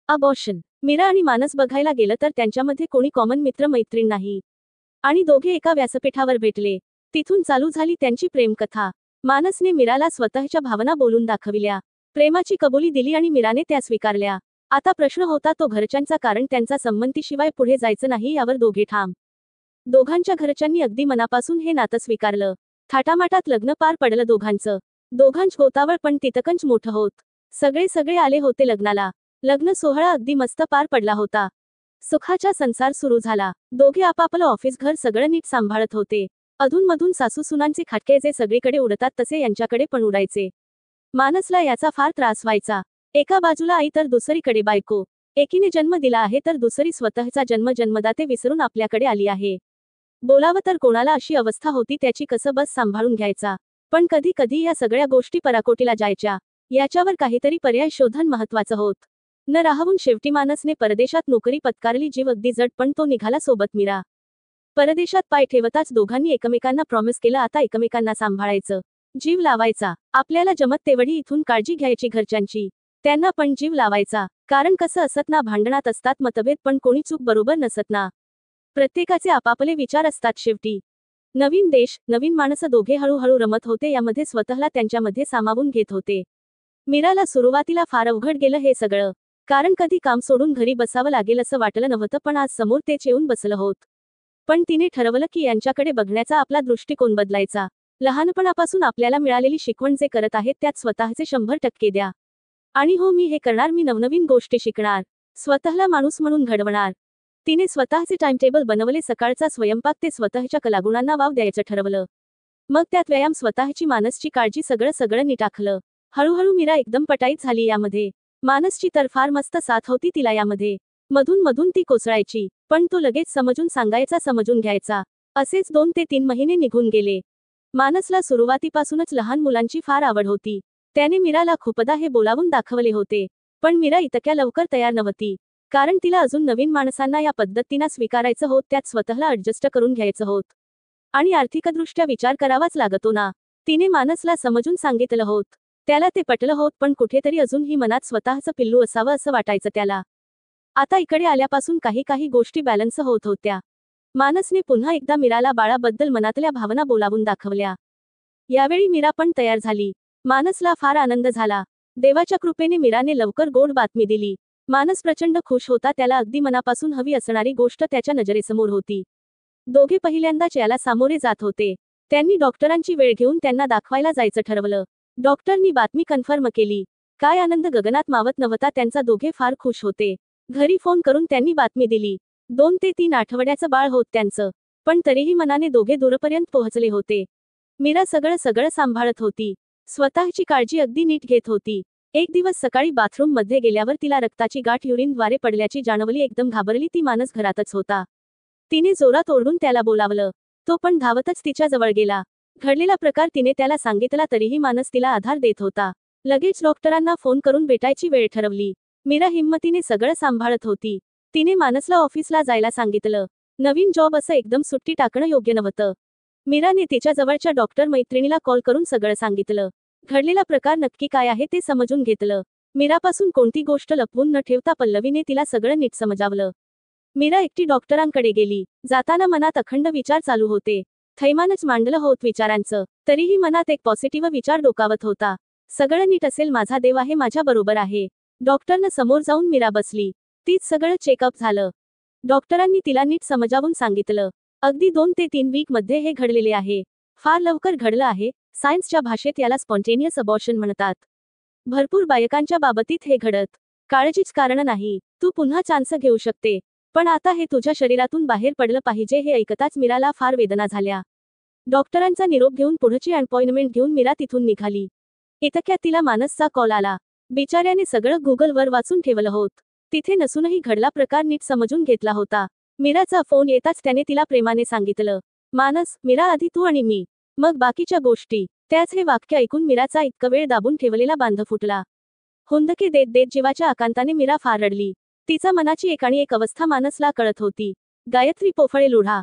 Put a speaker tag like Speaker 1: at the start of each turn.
Speaker 1: Abortion. Mira आणि मानस बघायला गेलं तर त्यांच्यामध्ये कोणी कॉमन मित्र मैत्रीण नाही. आणि दोघे एका व्यासपीठावर भेटले. तिथून चालू झाली त्यांची प्रेमकथा. मानसने मीराला स्वतःच्या भावना बोलून दाखविल्या. प्रेमाची कबुली दिली आणि मीराने त्या स्वीकारल्या. आता प्रश्न होता तो घरच्यांचा, कारण त्यांचा संमतीशिवाय पुढे जायचं नाही यावर दोघे ठाम. दोघांच्या घरच्यांनी अगदी मनापासून हे नातं स्वीकारलं. थाटामाटात लग्न पार पडलं दोघांचं. दोघांच गोतावळ पण तितकंच मोठं होत. सगळे आले होते लग्नाला. लग्न सोहळा अगदी मस्त पार पडला होता. सुखाचा संसार सुरू झाला. दोघे आपापलं ऑफिस घर सगळं नीट सांभाळत होते. अधूनमधून सासू सुनांचे खटके जे सगळीकडे उडतात तसे यांच्याकडे पण उडायचे. मानसला याचा फार त्रास व्हायचा. एका बाजूला आई तर दुसरीकडे बायको. एकीने जन्म दिला आहे तर दुसरी स्वतःचा जन्मदाते विसरून आपल्याकडे आली आहे. बोलावं तर कोणाला अशी अवस्था होती त्याची कसं बस सांभाळून घ्यायचा. पण कधी कधी या सगळ्या गोष्टी पराकोटीला जायच्या. याच्यावर काहीतरी पर्याय शोधन महत्वाचं होत. न राहून शेवटी मानसने परदेशात नोकरी पत्कारली. जीव अगदी जड, पण तो निघाला सोबत मीरा. परदेशात पाय ठेवताच दोघांनी एकमेकांना प्रॉमिस केलं आता एकमेकांना सांभाळायचं, जीव लावायचा. आपल्याला जमत तेवढी इथून काळजी घ्यायची घरच्यांची. त्यांना पण जीव लावायचा. कारण कसं असत ना, भांडणात असतात मतभेद, पण कोणी चूक बरोबर नसत ना. प्रत्येकाचे आपापले विचार असतात शेवटी. नवीन देश, नवीन माणसं, दोघे हळूहळू रमत होते यामध्ये, स्वतःला त्यांच्यामध्ये सामावून घेत होते. मीराला सुरुवातीला फार अवघड गेलं हे सगळं. कारण कधी काम सोडून घरी बसावं लागेल असं वाटलं नव्हतं, पण आज समोर तेच येऊन बसलं होत. पण तिने ठरवलं की यांच्याकडे बघण्याचा आपला दृष्टिकोन बदलायचा. लहानपणापासून आपल्याला मिळालेली शिकवण जे करत आहेत त्यात स्वतःचे 100% द्या. आणि हो, मी हे करणार. मी नवनवीन गोष्टी शिकणार, स्वतःला माणूस म्हणून घडवणार. तिने स्वतःचे टाइमटेबल बनवले. सकाळचा स्वयंपाक ते स्वतःच्या कलागुणांना वाव द्यायचं ठरवलं. मग त्यात व्यायाम, स्वतःची मानसची काळजी, सगळं नीट आखलं. हळूहळू मीरा एकदम पटाईत झाली यामध्ये. मानसची तर फार मस्त साथ होती तिला यामध्ये. मधून ती कोसळायची, पण तो लगेच समजून सांगायचा, समजून घ्यायचा. असेच 2 ते 3 महिने निघून गेले. मानसला सुरुवातीपासूनच लहान मुलांची फार आवड होती. त्याने मीराला खूपदा हे बोलावून दाखवले होते. पण मीरा इतक्या लवकर तयार नव्हती. कारण तिला अजून नवीन माणसांना या पद्धतीनं स्वीकारायचं होत, त्यात स्वतःला ॲडजस्ट करून घ्यायचं होत. आणि आर्थिकदृष्ट्या विचार करावाच लागतो ना. तिने मानसला समजून सांगितलं होत. त्याला ते पटलं होत, पण कुठेतरी अजूनही मनात स्वतःचं पिल्लू असावं असं वाटायचं त्याला. आता इकडे आल्यापासून काही गोष्टी बॅलन्स होत होत्या. मानसने पुन्हा एकदा मीराला बाळाबद्दल मनातल्या भावना बोलावून दाखवल्या. यावेळी मीरा पण तयार झाली. मानसला फार आनंद झाला. देवाच्या कृपेने मीराने लवकर गोड बातमी दिली. मानस प्रचंड खुश होता. त्याला अगदी मनापासून हवी असणारी गोष्ट त्याच्या नजरेसमोर होती. दोघे पहिल्यांदाच याला सामोरे जात होते. त्यांनी डॉक्टरांची वेळ घेऊन त्यांना दाखवायला जायचं ठरवलं. डॉक्टरनी बातमी कन्फर्म केली. काय आनंद गगनात मावत नव्हता त्यांचा. दोघे फार खुश होते. घरी फोन करून त्यांनी बातमी दिली. 2 ते 3 आठवड्याचं बाळ होत त्यांचं. पण तरीही मनाने दोघे दूरपर्यंत पोहोचले होते. मीरा सगळं सांभाळत होती. स्वतःची काळजी अगदी नीट घेत होती. एक दिवस सकाळी बाथरूम मध्ये गेल्यावर तिला रक्ताची गाठ युरिनद्वारे पडल्याची जाणवली. एकदम घाबरली ती. मानस घरातच होता. तिने जोरात ओरडून त्याला बोलावलं. तो पण धावतच तिच्या जवळ गेला. घडलेला प्रकार तिने त्याला सांगितला, तरीही मानस तिला आधार देत होता. लगेच डॉक्टरांना फोन करून भेटायची वेळ ठरवली. मीरा हिम्मतीने सगळं सांभाळत होती. तिने मानसला ऑफिसला जायला सांगितलं. नवीन जॉब असं एकदम सुट्टी टाकणं योग्य नव्हतं. मीराने तिच्या जवळच्या डॉक्टर मैत्रिणीला कॉल करून सगळं सांगितलं. घडलेला प्रकार नक्की काय आहे ते समजून घेतलं. मीरापासून कोणती गोष्ट लपवून न ठेवता पल्लवीने तिला सगळं नीट समजावलं. मीरा एकटी डॉक्टरांकडे गेली. जाताना मनात अखंड विचार चालू होते. थैमानच मांडलं होत विचारांचं. तरीही मनात एक पॉझिटिव्ह विचार डोकावत होता. सगळं नीट असेल, माझा देव आहे माझ्या बरोबर आहे. डॉक्टरनं समोर जाऊन मीरा बसली. तीच सगळं चेकअप झालं. डॉक्टरांनी तिला नीट समजावून सांगितलं. अगदी 2 ते 3 वीक मध्ये हे घडलेले आहे. फार लवकर घडलं आहे. सायन्सच्या भाषेत याला स्पॉन्टेनियस अबॉर्शन म्हणतात. भरपूर बायकांच्या बाबतीत हे घडत. काळजीच कारण नाही. तू पुन्हा चान्स घेऊ शकते. पण आता हे तुझ्या शरीरातून बाहेर पडलं पाहिजे. हे ऐकताच मीराला फार वेदना झाल्या. डॉक्टरांचा निरोप घेऊन पुढची अपॉइंटमेंट घेऊन मीरा तिथून निघाली. इतक्यात तिला मानसचा कॉल आला. बिचाऱ्याने सगळं गुगलवर वाचून ठेवलं होत. तिथे नसूनही घडला प्रकार नीट समजून घेतला होता. मीराचा फोन येताच त्याने तिला प्रेमाने सांगितलं, मानस, मीरा, आधी तू आणि मी, मग बाकीच्या गोष्टी. त्याच हे वाक्य ऐकून मीराचा इतका वेळ दाबून ठेवलेला बांध फुटला. हुंदके देत जीवाच्या आकांताने मीरा फार रडली. तिचा मनाची एक अवस्था मानसला कळत होती. गायत्री पोफळे लुढा